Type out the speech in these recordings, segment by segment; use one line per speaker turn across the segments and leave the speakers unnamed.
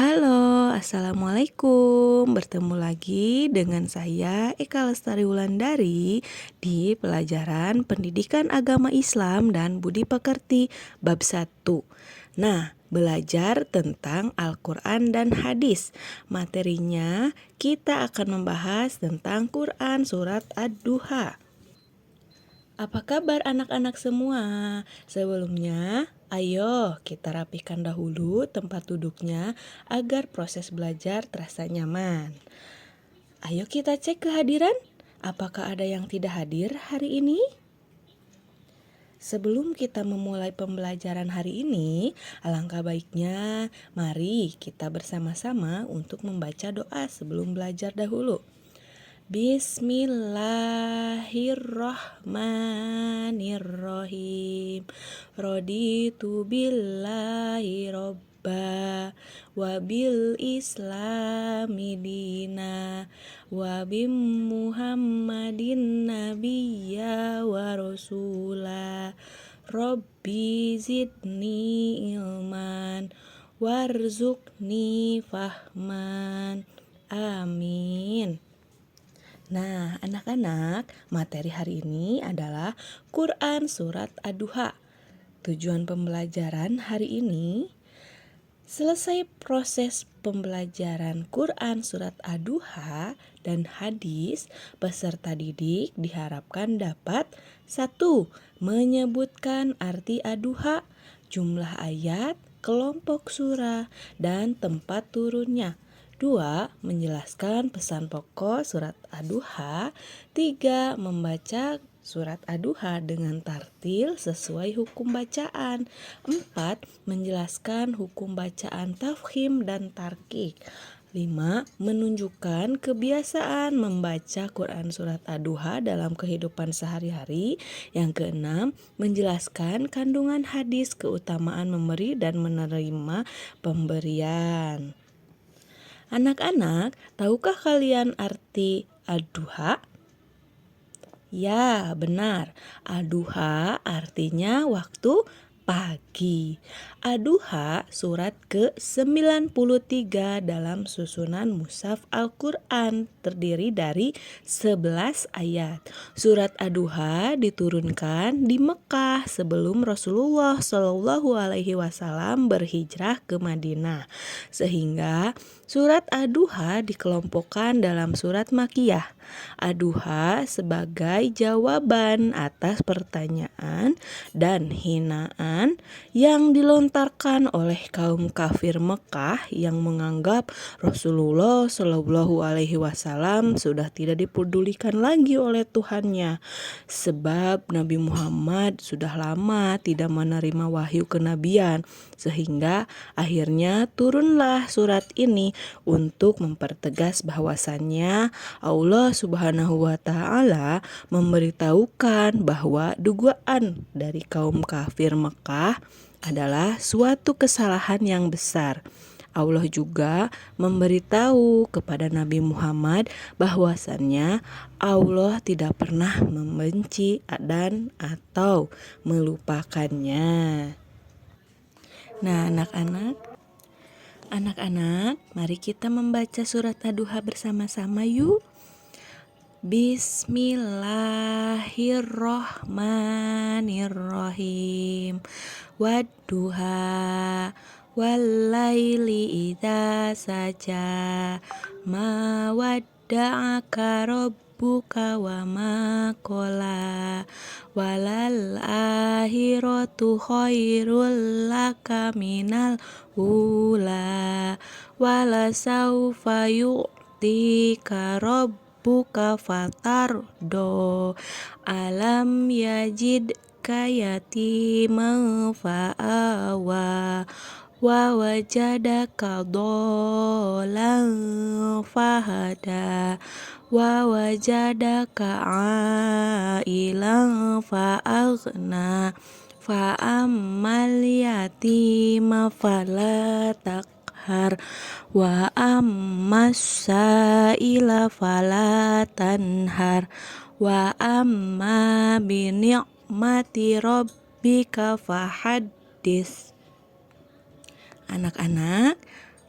Halo, Assalamualaikum. Bertemu lagi dengan saya Eka Lestari Wulandari di pelajaran Pendidikan Agama Islam dan Budi Pekerti bab 1. Nah, belajar tentang Al-Quran dan hadis. Materinya kita akan membahas tentang Quran surat Ad-Duha. Apa kabar anak-anak semua? Sebelumnya, ayo kita rapikan dahulu tempat duduknya agar proses belajar terasa nyaman. Ayo kita cek kehadiran. Apakah ada yang tidak hadir hari ini? Sebelum kita memulai pembelajaran hari ini, alangkah baiknya mari kita bersama-sama untuk membaca doa sebelum belajar dahulu. Bismillahirrahmanirrahim. Raditu billahi robba wa bil islami dina wa bim muhammadin nabiyya wa rasula. Rabbi zidni ilman warzuqni fahman. Amin. Nah, anak-anak, materi hari ini adalah Quran Surat Ad-Duha. Tujuan pembelajaran hari ini, selesai proses pembelajaran Quran Surat Ad-Duha dan hadis, peserta didik diharapkan dapat 1. Menyebutkan arti Ad-Duha, jumlah ayat, kelompok surah, dan tempat turunnya. 2. Menjelaskan pesan pokok surat Ad-Duha. 3. Membaca surat Ad-Duha dengan tartil sesuai hukum bacaan. 4. Menjelaskan hukum bacaan tafkhim dan tarkik. 5. Menunjukkan kebiasaan membaca Quran surat Ad-Duha dalam kehidupan sehari-hari. Yang keenam, menjelaskan kandungan hadis keutamaan memberi dan menerima pemberian. Anak-anak, tahukah kalian arti Ad-Duha? Ya, benar. Ad-Duha artinya waktu pagi. Ad-Duha surat ke-93 dalam susunan Mushaf Al-Quran, terdiri dari 11 ayat. Surat Ad-Duha diturunkan di Mekah sebelum Rasulullah SAW berhijrah ke Madinah, sehingga surat Ad-Duha dikelompokkan dalam surat Makkiyah. Ad-Duha sebagai jawaban atas pertanyaan dan hinaan yang dilontarkan oleh kaum kafir Mekah yang menganggap Rasulullah SAW sudah tidak dipedulikan lagi oleh Tuhannya, sebab Nabi Muhammad sudah lama tidak menerima wahyu kenabian, sehingga akhirnya turunlah surat ini untuk mempertegas bahwasannya Allah Subhanahu wa Ta'ala memberitahukan bahwa dugaan dari kaum kafir Mekah adalah suatu kesalahan yang besar. Allah juga memberitahu kepada Nabi Muhammad bahwasannya Allah tidak pernah membenci dan atau melupakannya. Nah, anak-anak, mari kita membaca surat Ad-Duha bersama-sama yuk. Bismillahirrahmanirrahim. Wadduha wallaili idza saja. Ma wadda'aka rabbuka wa ma qala. Walal akhiratu khairul laka minal ula. Wala saufa yu'tika rabbuka fatardo. Alam yajidka yatiman fa'awa. Wa wajadaka dolan fahada. Wa wajadaka ailan fa'aghna. Fa'ammal yatima fala taqhar. Wa ammas sa'ila fala tanhar. Wa amma bi ni'mati rabbika fahaddits. Anak-anak,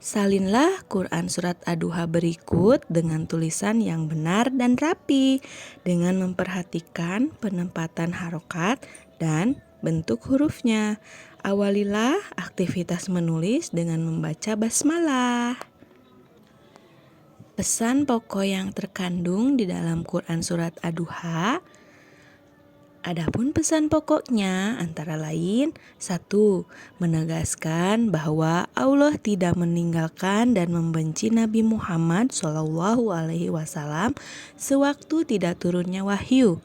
Salinlah Quran Surat Ad-Duha berikut dengan tulisan yang benar dan rapi, dengan memperhatikan penempatan harokat dan bentuk hurufnya. Awalilah aktivitas menulis dengan membaca basmalah. Pesan pokok yang terkandung di dalam Quran Surat Ad-Duha. Adapun pesan pokoknya antara lain: 1. Menegaskan bahwa Allah tidak meninggalkan dan membenci Nabi Muhammad SAW sewaktu tidak turunnya wahyu.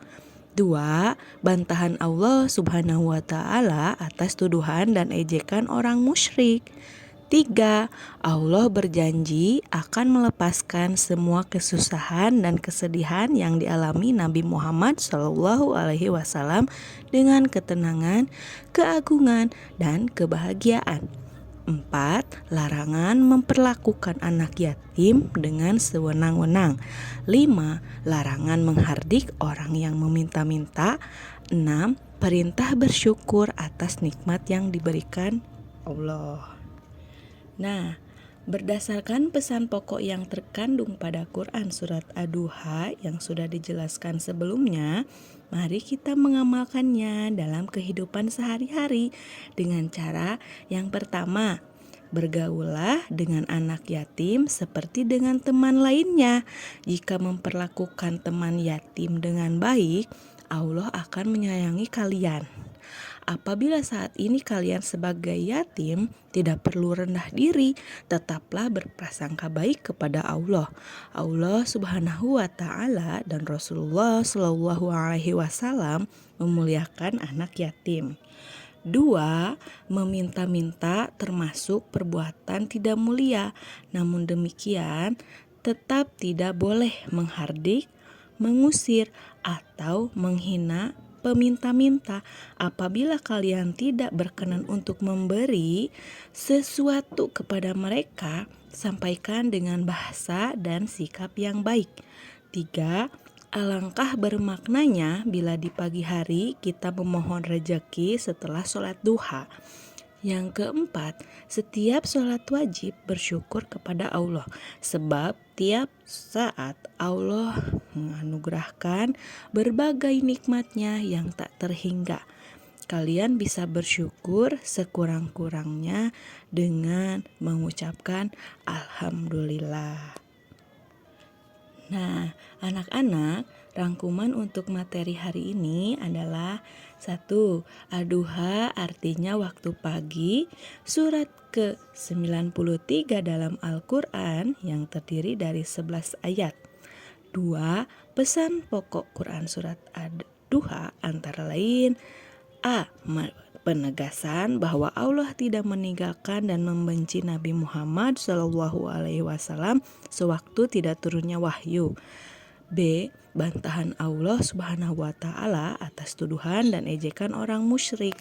2. Bantahan Allah Subhanahu wa Ta'ala atas tuduhan dan ejekan orang musyrik. 3. Allah berjanji akan melepaskan semua kesusahan dan kesedihan yang dialami Nabi Muhammad SAW dengan ketenangan, keagungan, dan kebahagiaan. 4. Larangan memperlakukan anak yatim dengan sewenang-wenang. 5. Larangan menghardik orang yang meminta-minta. 6. Perintah bersyukur atas nikmat yang diberikan Allah. Nah, berdasarkan pesan pokok yang terkandung pada Quran Surat Ad-Duha yang sudah dijelaskan sebelumnya, mari kita mengamalkannya dalam kehidupan sehari-hari dengan cara yang pertama: bergaullah dengan anak yatim seperti dengan teman lainnya. Jika memperlakukan teman yatim dengan baik, Allah akan menyayangi kalian. Apabila saat ini kalian sebagai yatim, tidak perlu rendah diri, tetaplah berprasangka baik kepada Allah. Allah Subhanahu wa Ta'ala dan Rasulullah Shallallahu alaihi wasallam memuliakan anak yatim. 2. Meminta-minta termasuk perbuatan tidak mulia. Namun demikian, tetap tidak boleh menghardik, mengusir, atau menghina peminta-minta. Apabila kalian tidak berkenan untuk memberi sesuatu kepada mereka, sampaikan dengan bahasa dan sikap yang baik. 3. Alangkah bermaknanya bila di pagi hari kita memohon rezeki setelah sholat duha. Yang keempat, setiap sholat wajib bersyukur kepada Allah, sebab tiap saat Allah menganugerahkan berbagai nikmatnya yang tak terhingga. Kalian bisa bersyukur sekurang-kurangnya dengan mengucapkan Alhamdulillah. Nah, anak-anak, rangkuman untuk materi hari ini adalah: 1. Ad-Duha artinya waktu pagi, surat ke-93 dalam Al-Quran yang terdiri dari 11 ayat. 2. Pesan pokok Quran surat Ad-Duha antara lain: A. Penegasan bahwa Allah tidak meninggalkan dan membenci Nabi Muhammad SAW sewaktu tidak turunnya wahyu. B. Bantahan Allah Subhanahu wa Ta'ala atas tuduhan dan ejekan orang musyrik.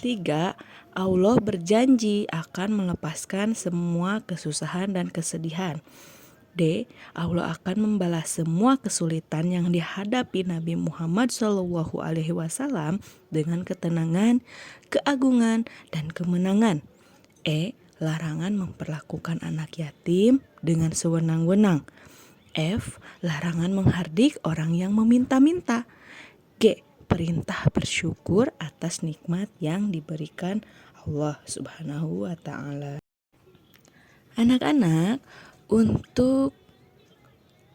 3. Allah berjanji akan melepaskan semua kesusahan dan kesedihan. D. Allah akan membalas semua kesulitan yang dihadapi Nabi Muhammad SAW dengan ketenangan, keagungan, dan kemenangan. E. Larangan memperlakukan anak yatim dengan sewenang-wenang. F. Larangan menghardik orang yang meminta-minta. G. Perintah bersyukur atas nikmat yang diberikan Allah Subhanahu wa Ta'ala. Anak-anak, untuk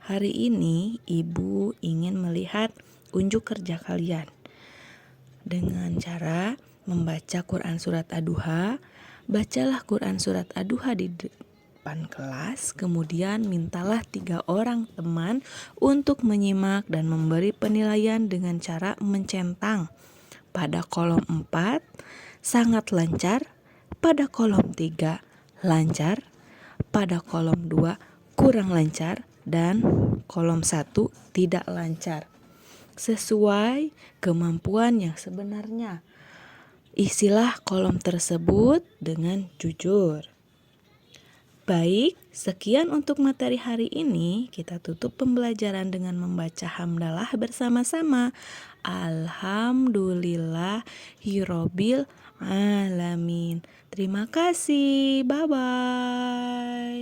hari ini Ibu ingin melihat unjuk kerja kalian dengan cara membaca Quran Surat Ad-Duha. Bacalah Quran Surat Ad-Duha di depan kelas, kemudian mintalah 3 orang teman untuk menyimak dan memberi penilaian dengan cara mencentang. Pada kolom 4 sangat lancar, pada kolom 3 lancar, pada kolom 2 kurang lancar, dan kolom 1 tidak lancar. Sesuai kemampuan yang sebenarnya, isilah kolom tersebut dengan jujur. Baik, sekian untuk materi hari ini. Kita tutup pembelajaran dengan membaca hamdalah bersama-sama. Alhamdulillahirobbil alamin. Terima kasih. Bye bye.